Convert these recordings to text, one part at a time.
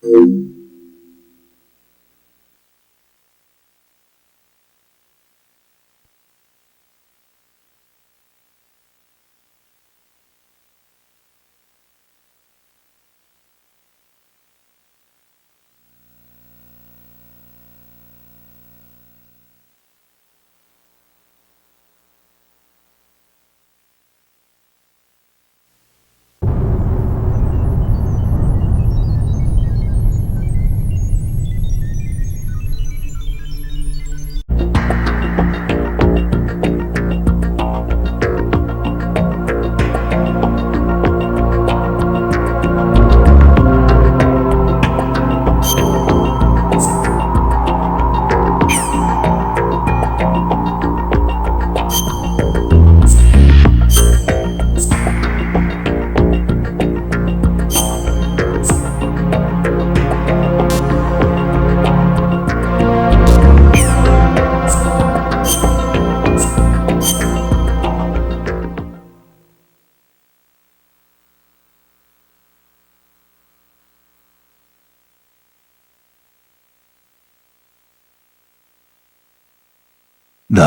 The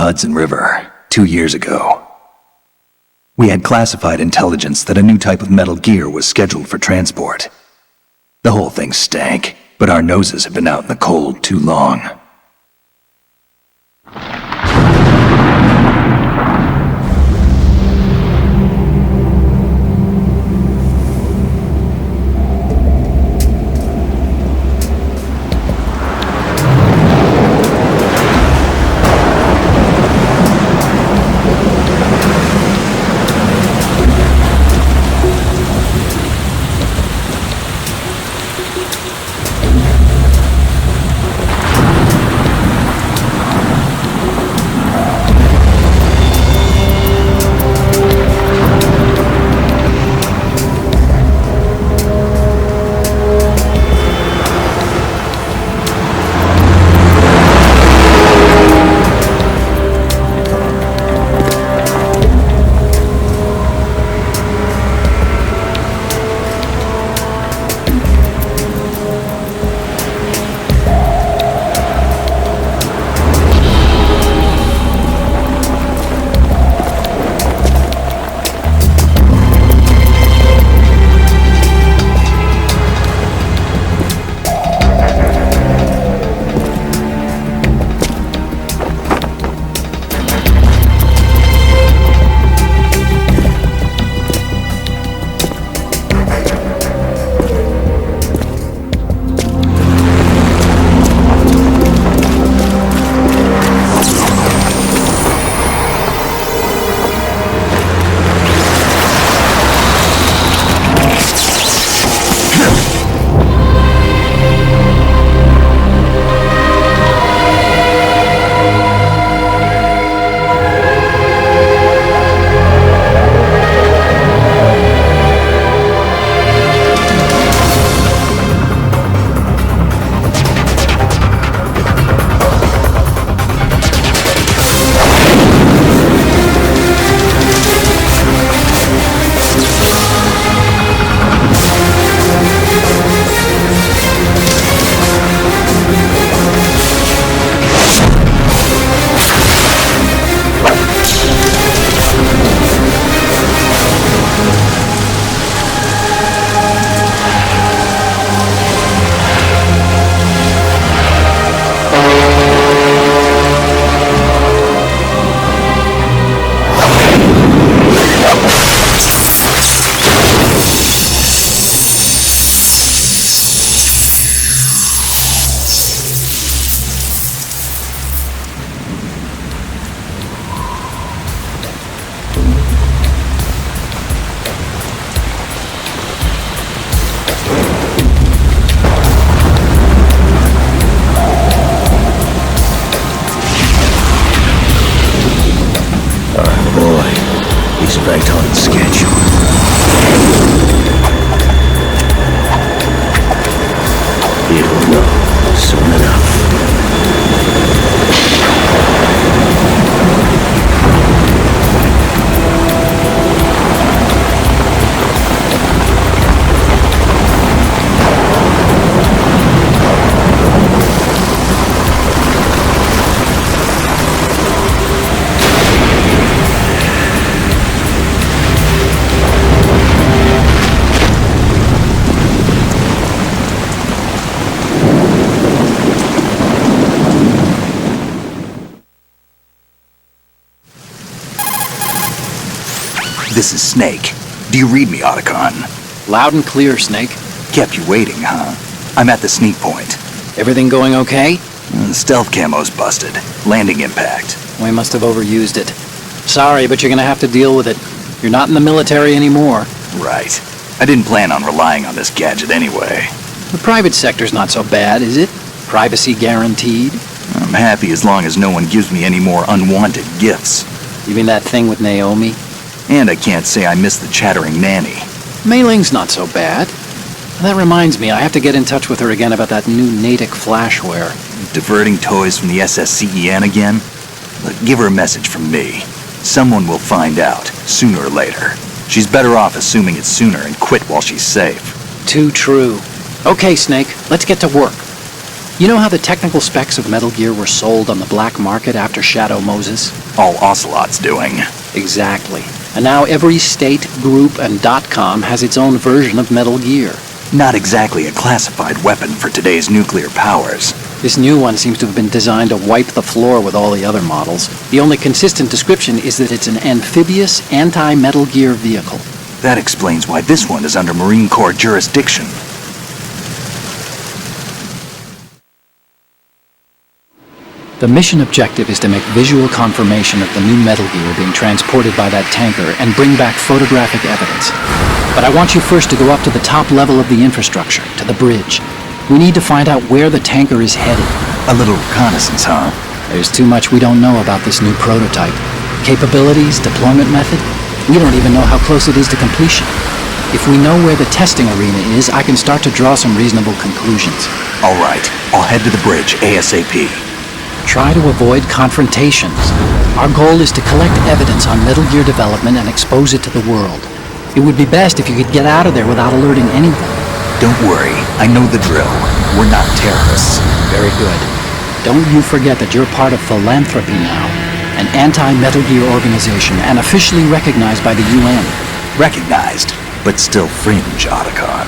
Hudson River, 2 years ago. We had classified intelligence that a new type of metal gear was scheduled for transport. The whole thing stank, but our noses had been out in the cold too long. Right on schedule. You'll know soon enough. This is Snake. Do you read me, Otacon? Loud and clear, Snake. Kept you waiting, huh? I'm at the sneak point. Everything going okay? The stealth camo's busted. Landing impact. We must have overused it. Sorry, but you're gonna have to deal with it. You're not in the military anymore. Right. I didn't plan on relying on this gadget anyway. The private sector's not so bad, is it? Privacy guaranteed? I'm happy as long as no one gives me any more unwanted gifts. You mean that thing with Naomi? And I can't say I miss the chattering nanny. Mei Ling's not so bad. That reminds me, I have to get in touch with her again about that new Natick flashware. Diverting toys from the SSCEN again? Look, give her a message from me. Someone will find out, sooner or later. She's better off assuming it sooner and quit while she's safe. Too true. Okay, Snake, let's get to work. You know how the technical specs of Metal Gear were sold on the black market after Shadow Moses? All Ocelot's doing. Exactly. And now every state, group, and .com has its own version of Metal Gear. Not exactly a classified weapon for today's nuclear powers. This new one seems to have been designed to wipe the floor with all the other models. The only consistent description is that it's an amphibious, anti-Metal Gear vehicle. That explains why this one is under Marine Corps jurisdiction. The mission objective is to make visual confirmation of the new Metal Gear being transported by that tanker and bring back photographic evidence. But I want you first to go up to the top level of the infrastructure, to the bridge. We need to find out where the tanker is headed. A little reconnaissance, huh? There's too much we don't know about this new prototype. Capabilities, deployment method, we don't even know how close it is to completion. If we know where the testing arena is, I can start to draw some reasonable conclusions. All right, I'll head to the bridge ASAP. Try to avoid confrontations. Our goal is to collect evidence on Metal Gear development and expose it to the world. It would be best if you could get out of there without alerting anyone. Don't worry, I know the drill. We're not terrorists. Very good. Don't you forget that you're part of Philanthropy now, an anti-Metal Gear organization and officially recognized by the UN. Recognized, but still fringe, Otacon.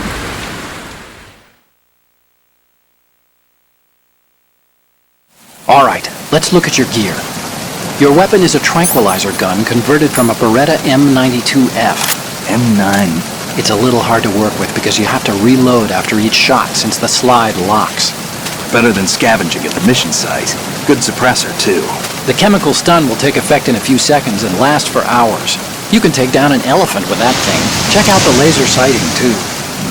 All right, let's look at your gear. Your weapon is a tranquilizer gun converted from a Beretta M92F. M9. It's a little hard to work with because you have to reload after each shot since the slide locks. Better than scavenging at the mission site. Good suppressor, too. The chemical stun will take effect in a few seconds and last for hours. You can take down an elephant with that thing. Check out the laser sighting, too.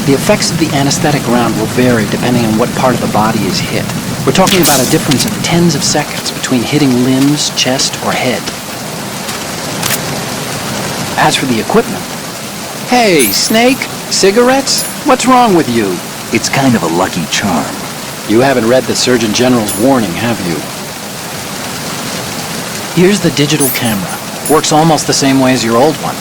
The effects of the anesthetic round will vary depending on what part of the body is hit. We're talking about a difference of tens of seconds between hitting limbs, chest, or head. As for the equipment... Hey, Snake! Cigarettes? What's wrong with you? It's kind of a lucky charm. You haven't read the Surgeon General's warning, have you? Here's the digital camera. Works almost the same way as your old one.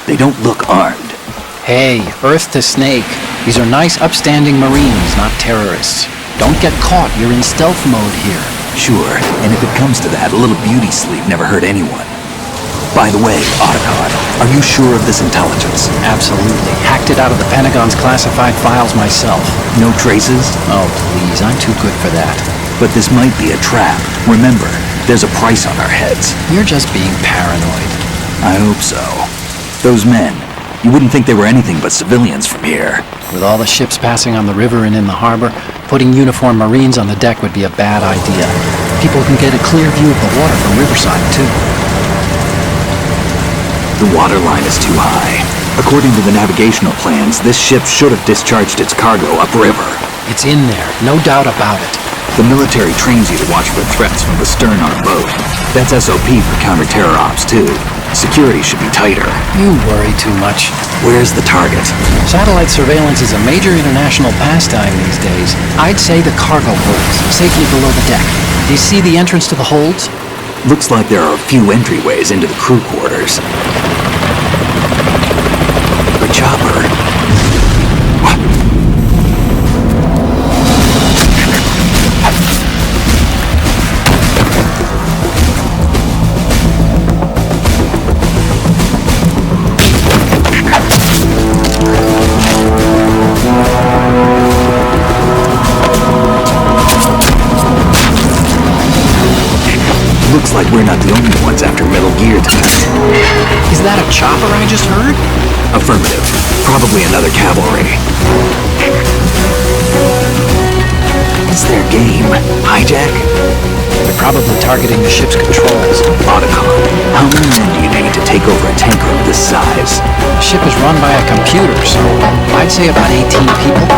They don't look armed. Hey, Earth to Snake. These are nice, upstanding Marines, not terrorists. Don't get caught. You're in stealth mode here. Sure, and if it comes to that, a little beauty sleep never hurt anyone. By the way, Otacon, are you sure of this intelligence? Absolutely. Hacked it out of the Pentagon's classified files myself. No traces? Oh, please. I'm too good for that. But this might be a trap. Remember, there's a price on our heads. You're just being paranoid. I hope so. Those men, you wouldn't think they were anything but civilians from here. With all the ships passing on the river and in the harbor, putting uniformed Marines on the deck would be a bad idea. People can get a clear view of the water from Riverside, too. The water line is too high. According to the navigational plans, this ship should have discharged its cargo upriver. It's in there, no doubt about it. The military trains you to watch for threats from the stern on a boat. That's SOP for counter-terror ops, too. Security should be tighter. You worry too much. Where's the target? Satellite surveillance is a major international pastime these days. I'd say the cargo holds, safely below the deck. Do you see the entrance to the holds? Looks like there are a few entryways into the crew quarters. The chopper. like we're not the only ones after Metal Gear tonight. Is that a chopper I just heard? Affirmative. Probably another cavalry. It's their game. Hijack? They're probably targeting the ship's controls. Otacon, how many men do you need to take over a tanker of this size? The ship is run by a computer, so I'd say about 18 people.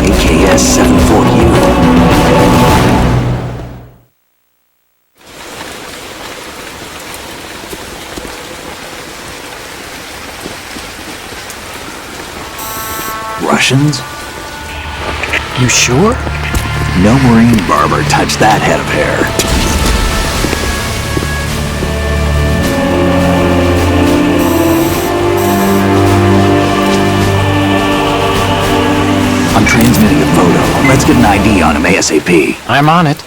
AKS 74U. Russians? You sure? No Marine barber touched that head of hair. I'm transmitting a photo. Let's get an ID on him ASAP. I'm on it.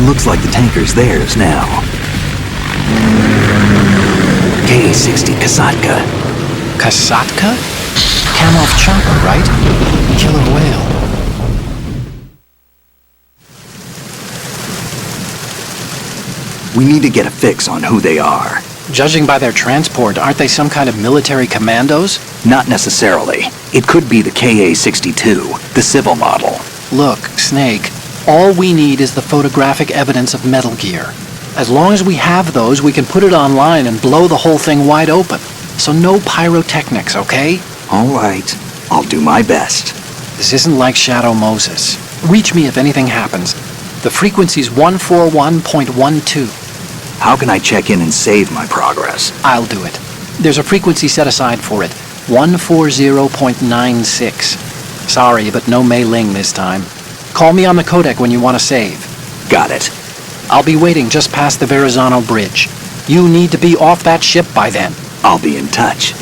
Looks like the tanker's theirs now. Ka-60 Kasatka. Kasatka? Kamov chopper, right? Killer whale. We need to get a fix on who they are. Judging by their transport, aren't they some kind of military commandos? Not necessarily. It could be the Ka-62, the civil model. Look, Snake, all we need is the photographic evidence of Metal Gear. As long as we have those, we can put it online and blow the whole thing wide open. So no pyrotechnics, okay? All right. I'll do my best. This isn't like Shadow Moses. Reach me if anything happens. The frequency's 141.12. How can I check in and save my progress? I'll do it. There's a frequency set aside for it. 140.96. Sorry, but no Mei Ling this time. Call me on the codec when you want to save. Got it. I'll be waiting just past the Verrazano Bridge. You need to be off that ship by then. I'll be in touch.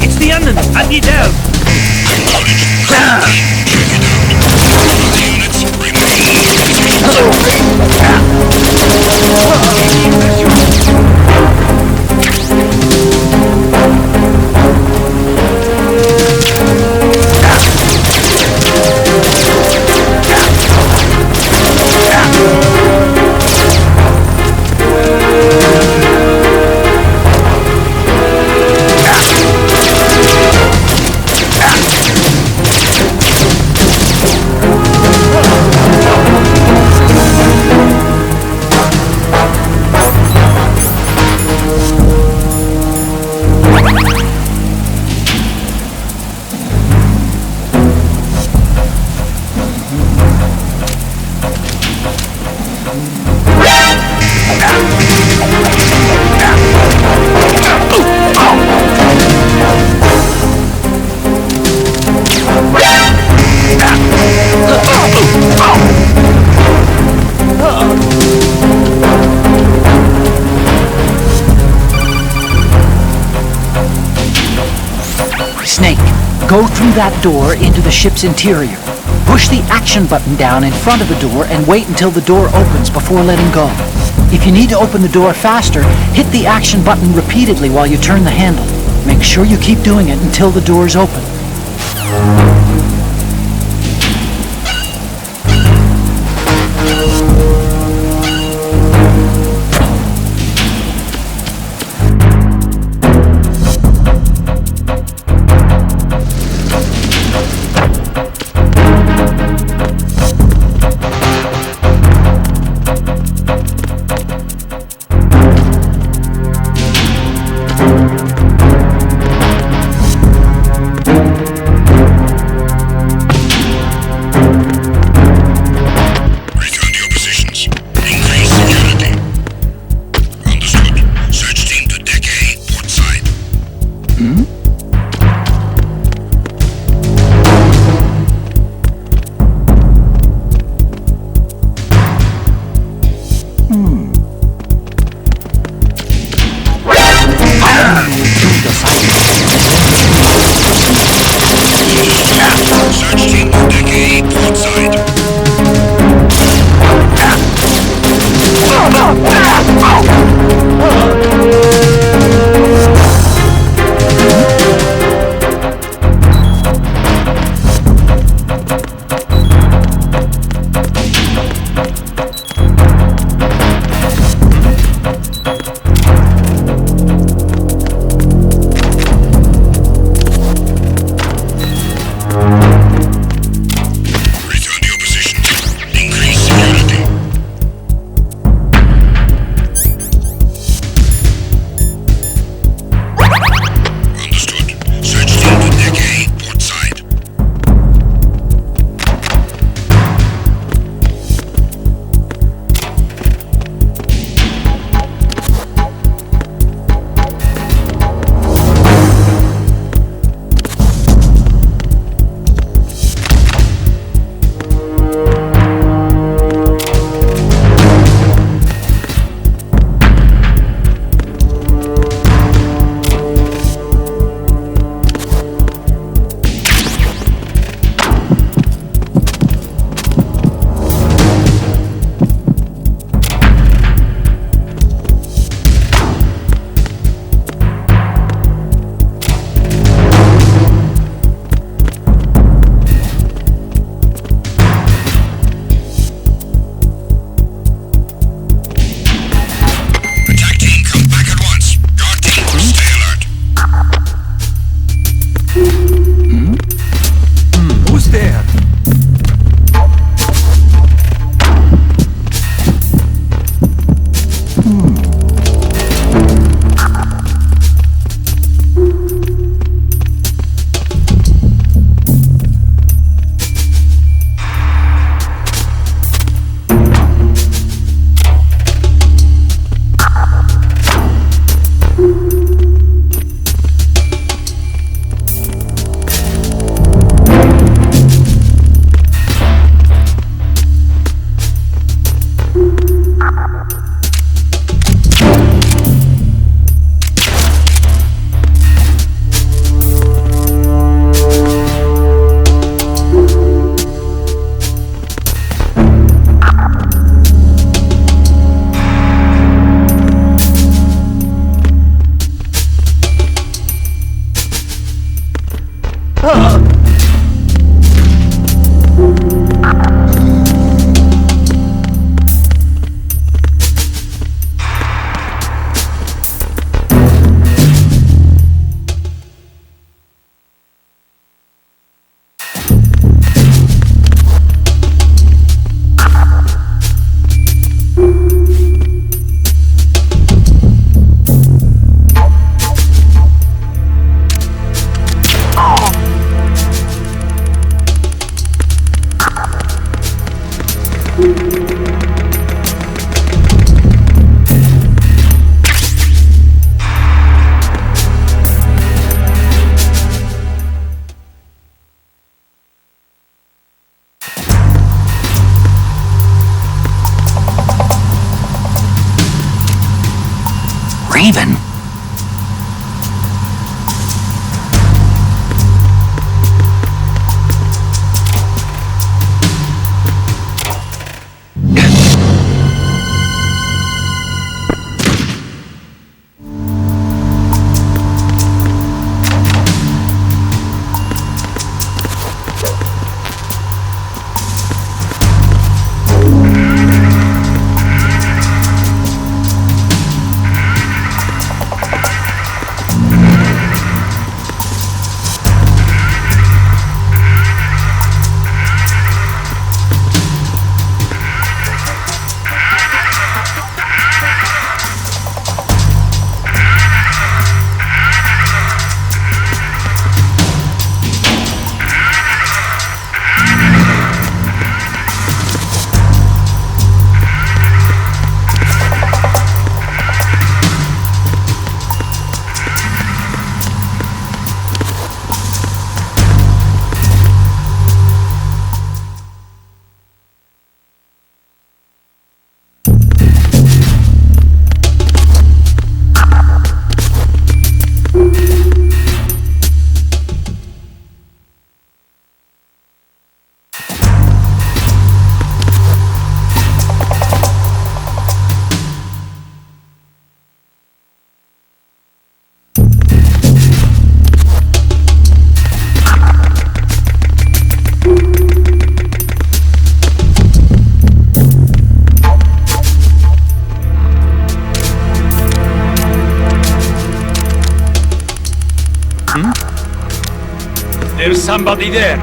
It's the enemy! I need help! Snake, go through that door into the ship's interior. Push the action button down in front of the door and wait until the door opens before letting go. If you need to open the door faster, hit the action button repeatedly while you turn the handle. Make sure you keep doing it until the door's open. Raven? There's somebody there.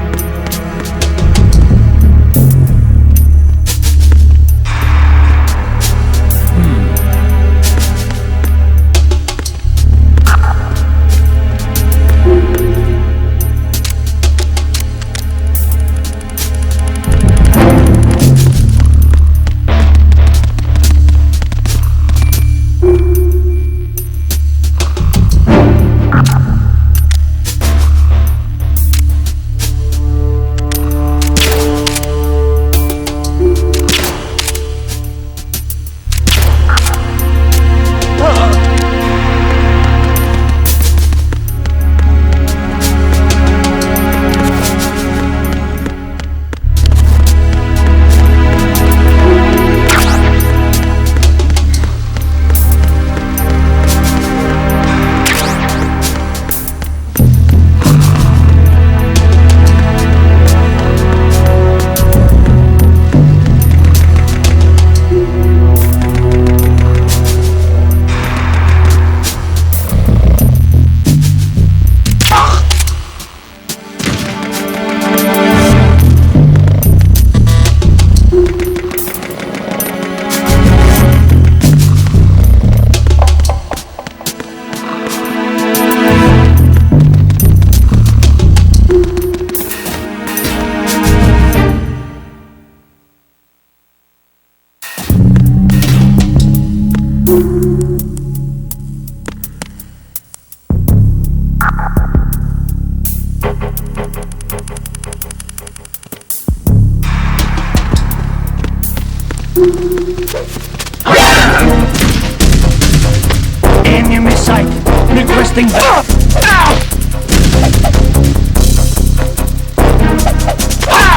Enemy sight. Requesting back.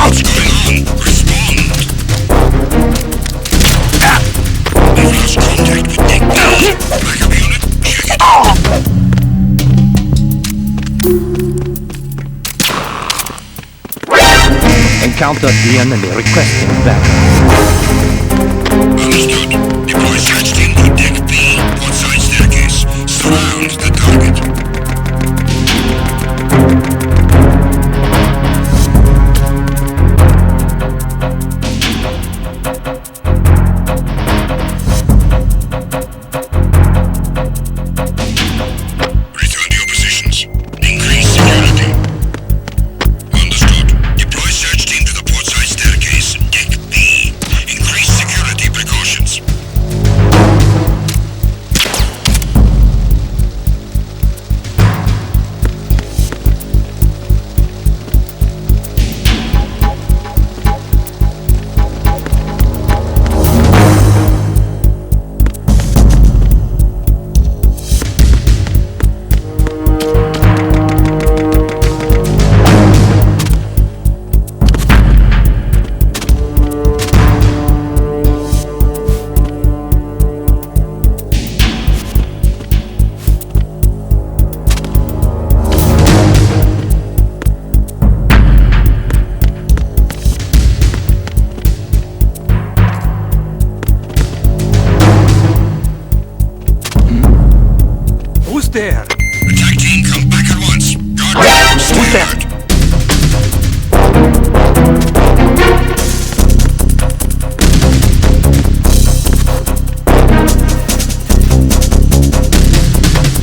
What's going on? Respond! We've lost contact with Deck B. Backup unit, check it. Encounter the enemy requesting backup. Understood. Deploy search team to Deck B. Outside staircase. Surround the target. Return to your positions. Increase security. Understood. Deploy search team to the portside staircase, Deck B. there? Attack team, come back at once. Guard team, stay alert.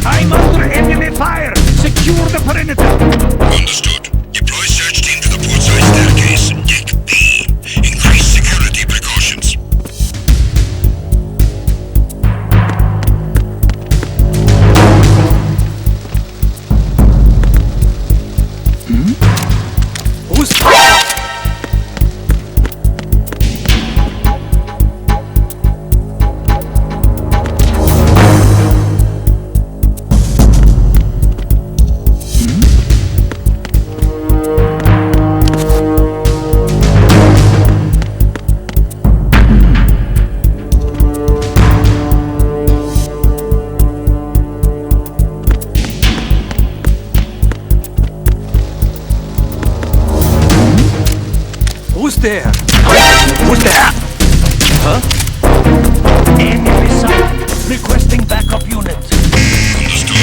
I'm under enemy fire! Secure the perimeter! Understood. Deploy search team to the port side staircase, deck B. Increase security precautions. Who's... Who's there? Who's there? Huh? Enemy sight. Requesting backup unit. Understood.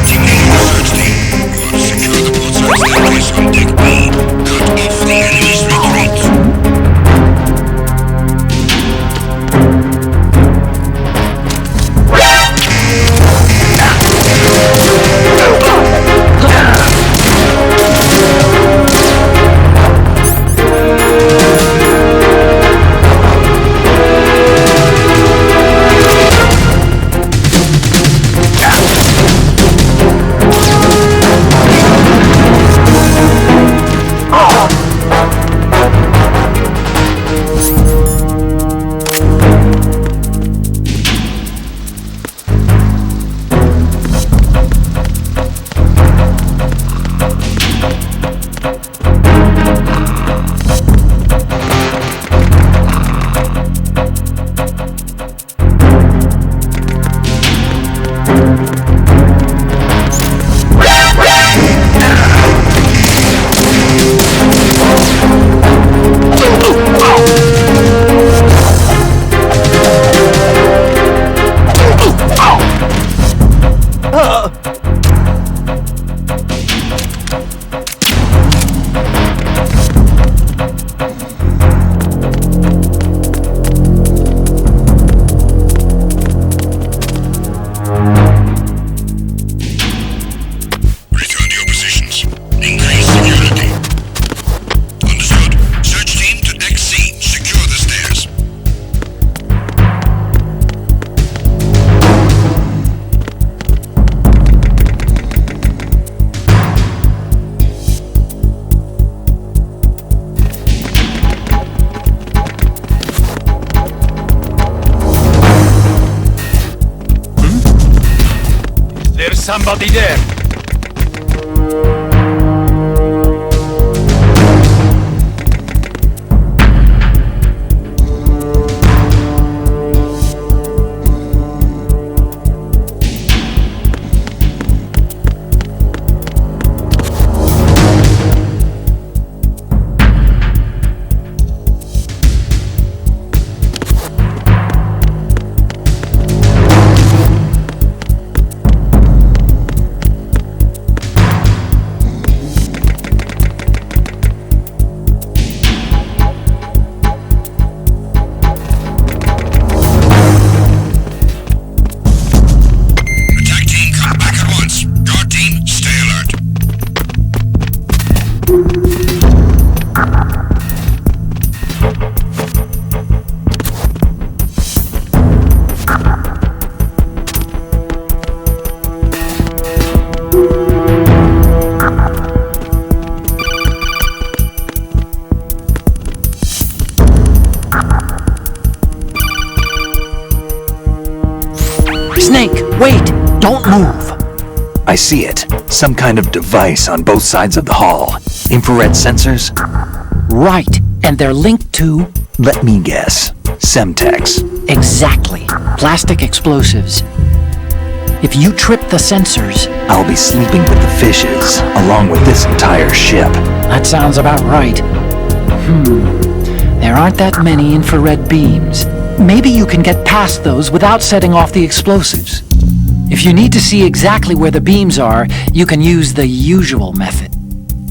Team leader of the search team. You are to secure the port side staircase on deck B. Cut off the enemy's retreat. Return to your positions. Increase security. Understood. Search team to deck C. Secure the stairs. There's somebody there! Attack team, come back at once. Guard team, stay alert. Snake, wait! Don't move! I see it. Some kind of device on both sides of the hall. Infrared sensors? Right, and they're linked to... Let me guess. Semtex. Exactly. Plastic explosives. If you trip the sensors... I'll be sleeping with the fishes, along with this entire ship. That sounds about right. There aren't that many infrared beams. Maybe you can get past those without setting off the explosives. If you need to see exactly where the beams are, you can use the usual method.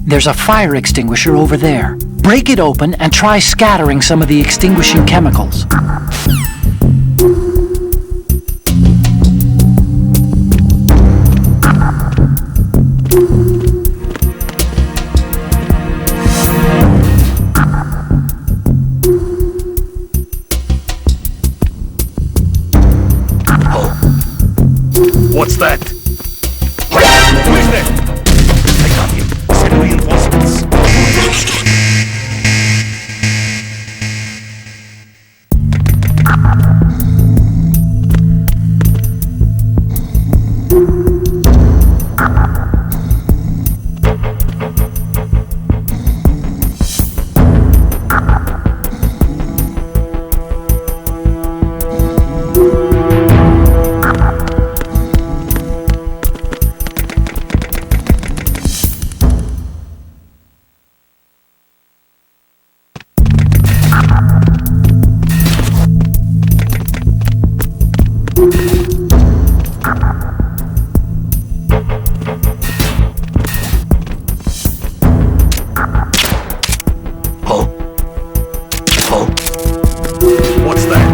There's a fire extinguisher over there. Break it open and try scattering some of the extinguishing chemicals. What's that? Who is there? I got him. Send reinforcements. Understood. What's that?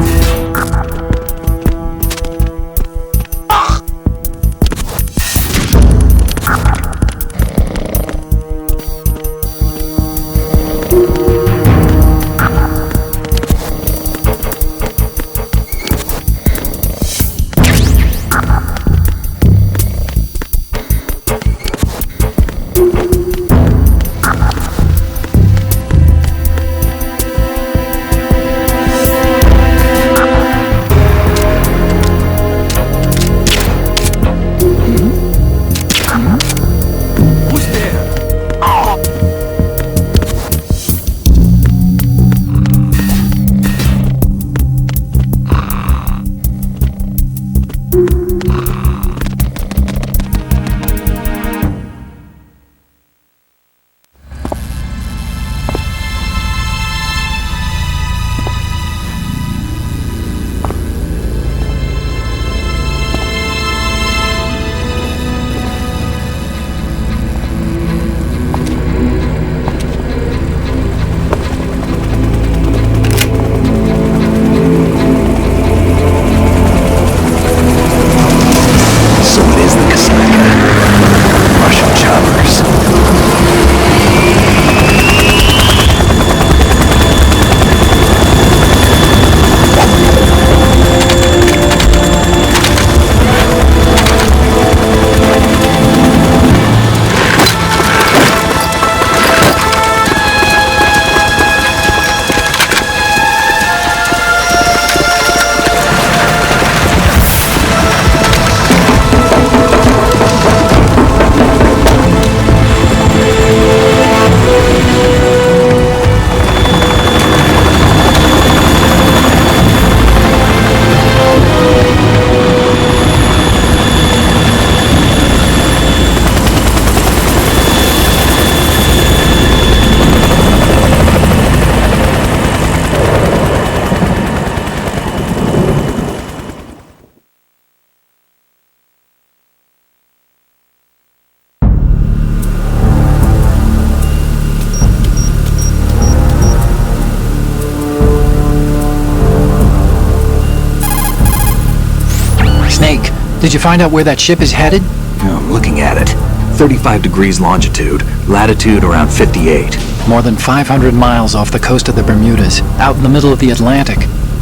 Did you find out where that ship is headed? I'm looking at it. 35 degrees longitude, latitude around 58. More than 500 miles off the coast of the Bermudas, out in the middle of the Atlantic.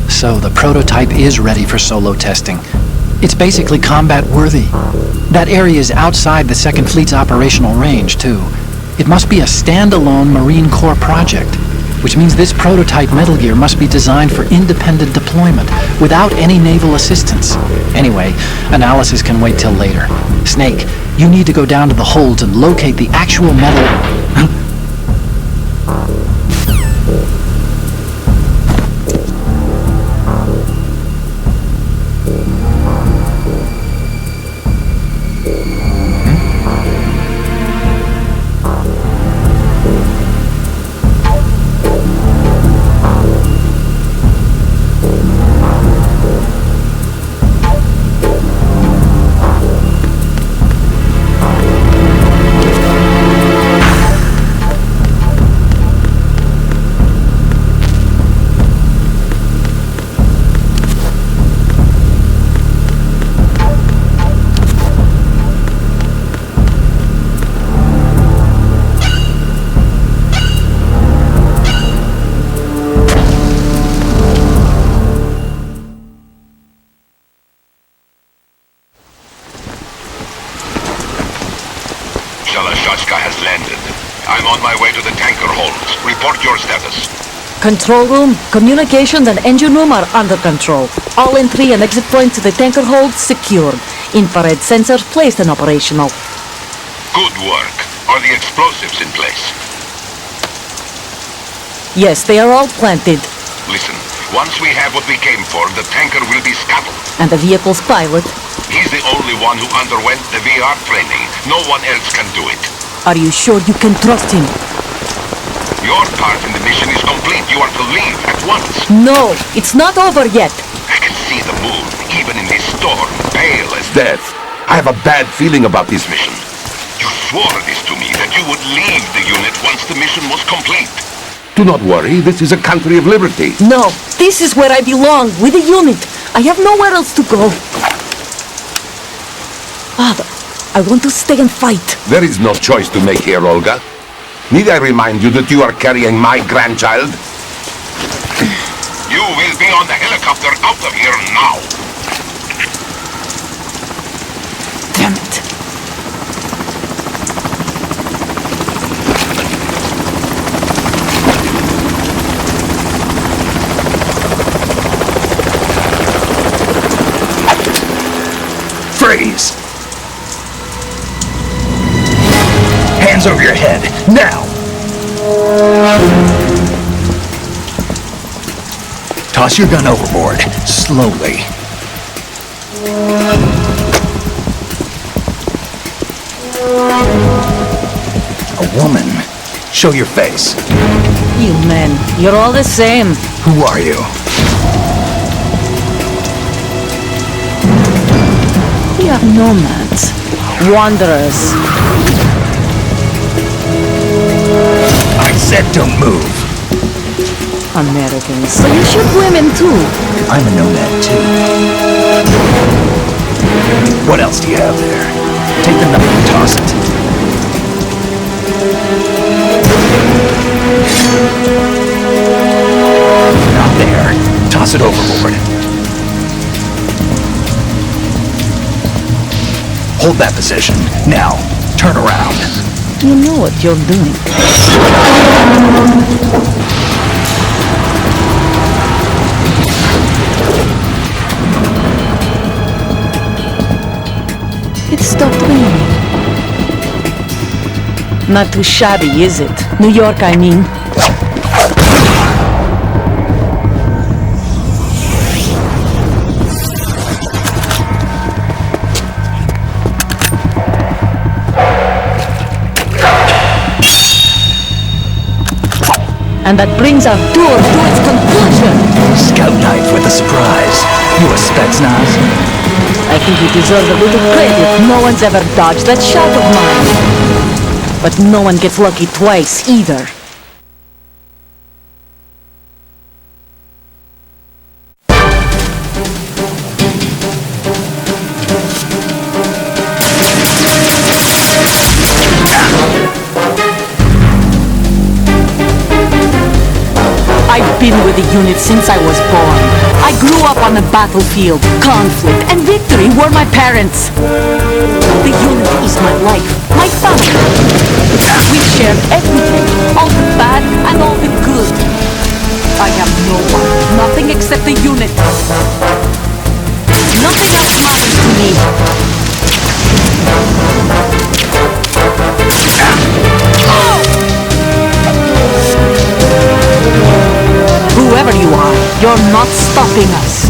So the prototype is ready for solo testing. It's basically combat-worthy. That area is outside the Second Fleet's operational range, too. It must be a standalone Marine Corps project, which means this prototype Metal Gear must be designed for independent deployment, without any naval assistance. Anyway, analysis can wait till later. Snake, you need to go down to the holds and locate the actual metal... status? Control room, communications, and engine room are under control. All entry and exit points to the tanker hold secured. Infrared sensors placed and operational. Good work. Are the explosives in place? Yes, they are all planted. Listen, once we have what we came for, the tanker will be scuttled. And the vehicle's pilot. He's the only one who underwent the VR training. No one else can do it. Are you sure you can trust him? Your part in the mission is complete. You are to leave at once. No, it's not over yet. I can see the moon, even in this storm, pale as death. I have a bad feeling about this mission. You swore this to me, that you would leave the unit once the mission was complete. Do not worry, this is a country of liberty. No, this is where I belong, with the unit. I have nowhere else to go. Father, I want to stay and fight. There is no choice to make here, Olga. Need I remind you that you are carrying my grandchild? You will be on the helicopter out of here now. Damn it. Freeze! Hands over your head, now! Toss your gun overboard, slowly. A woman. Show your face. You men, you're all the same. Who are you? We are nomads. Wanderers. I said don't move. Americans. So you shoot women too. I'm a nomad too. What else do you have there? Take the knife and toss it. Not there. Toss it overboard. Hold that position. Now, turn around. You know what you're doing. It stopped raining. Not too shabby, is it? New York, I mean. And that brings our tour to its conclusion. Scout knife with a surprise. You a Spetsnaz? I think you deserve a little credit. No one's ever dodged that shot of mine. But no one gets lucky twice, either. I've been with the unit since I was born. I grew up on the battlefield. Conflict and victory were my parents. The unit is my life, my family. We've shared everything, all the bad and all the good. I have no one, nothing except the unit. Nothing else matters to me. Whoever you are, you're not stopping us.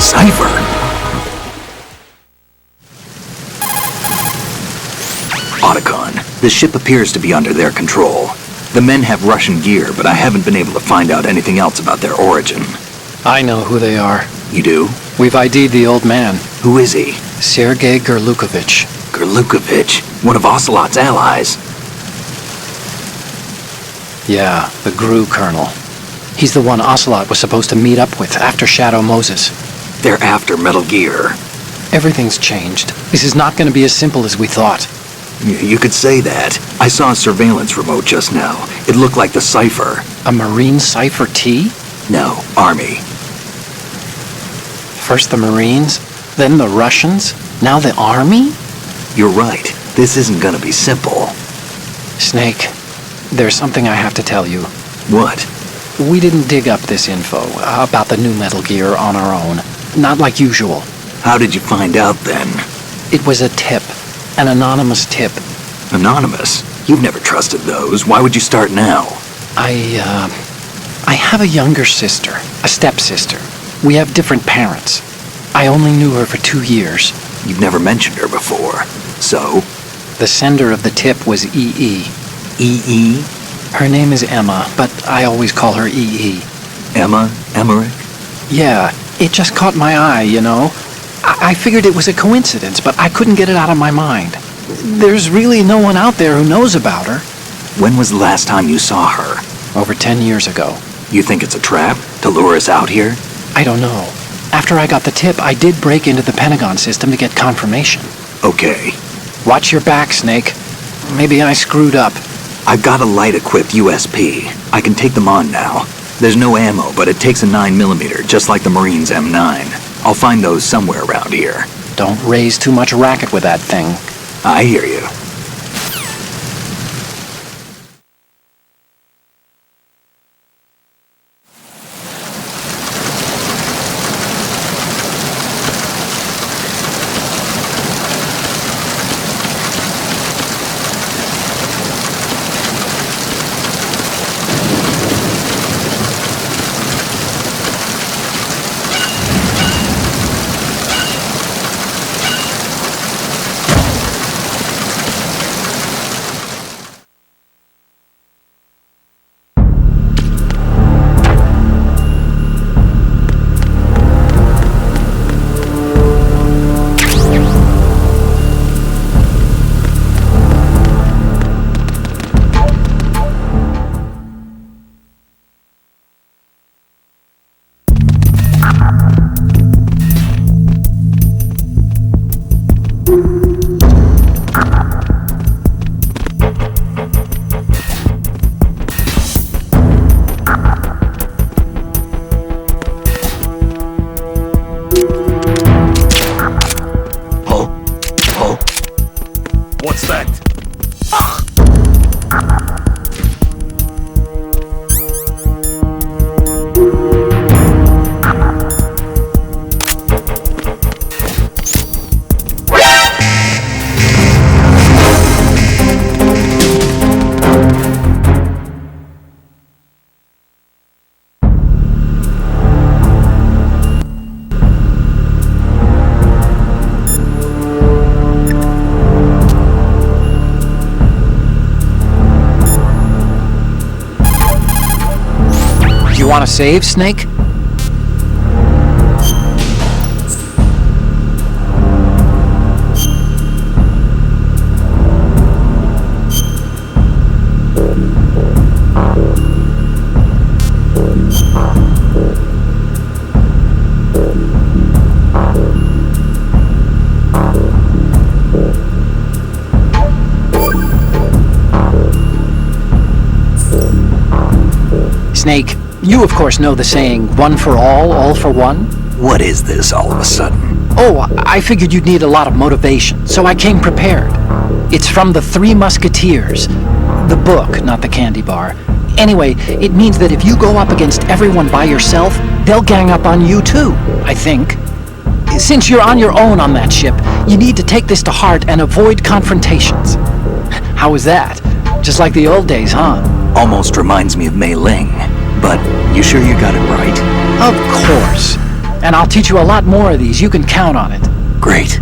cipher. Otacon, the ship appears to be under their control. The men have Russian gear, but I haven't been able to find out anything else about their origin. I know who they are. You do? We've ID'd the old man, Who is he? Sergei Gerlukovich. Gerlukovich, one of Ocelot's allies. Yeah, the GRU colonel. He's the one Ocelot was supposed to meet up with after Shadow Moses. They're after Metal Gear. Everything's changed. This is not going to be as simple as we thought. You could say that. I saw a surveillance remote just now. It looked like the cipher. A Marine Cipher T? No, Army. First the Marines, then the Russians, now the Army? You're right. This isn't gonna be simple. Snake, there's something I have to tell you. What? We didn't dig up this info about the new Metal Gear on our own. Not like usual. How did you find out then? It was a tip. An anonymous tip. Anonymous? You've never trusted those. Why would you start now? I have a younger sister, a stepsister. We have different parents. I only knew her for 2 years. You've never mentioned her before. So? The sender of the tip was EE. EE? Her name is Emma, but I always call her EE. Emma? Emmerich? Yeah, it just caught my eye, you know? I figured it was a coincidence, but I couldn't get it out of my mind. There's really no one out there who knows about her. When was the last time you saw her? Over 10 years ago. You think it's a trap? To lure us out here? I don't know. After I got the tip, I did break into the Pentagon system to get confirmation. Okay. Watch your back, Snake. Maybe I screwed up. I've got a light-equipped USP. I can take them on now. There's no ammo, but it takes a 9mm, just like the Marines' M9. I'll find those somewhere around here. Don't raise too much racket with that thing. I hear you. What's that? You want to save, Snake? Snake, you of course know the saying, one for all for one? What is this all of a sudden? Oh, I figured you'd need a lot of motivation, so I came prepared. It's from the Three Musketeers. The book, not the candy bar. Anyway, it means that if you go up against everyone by yourself, they'll gang up on you too, I think. Since you're on your own on that ship, you need to take this to heart and avoid confrontations. How was that? Just like the old days, huh? Almost reminds me of Mei Ling. But you sure you got it right? Of course. And I'll teach you a lot more of these. You can count on it. Great.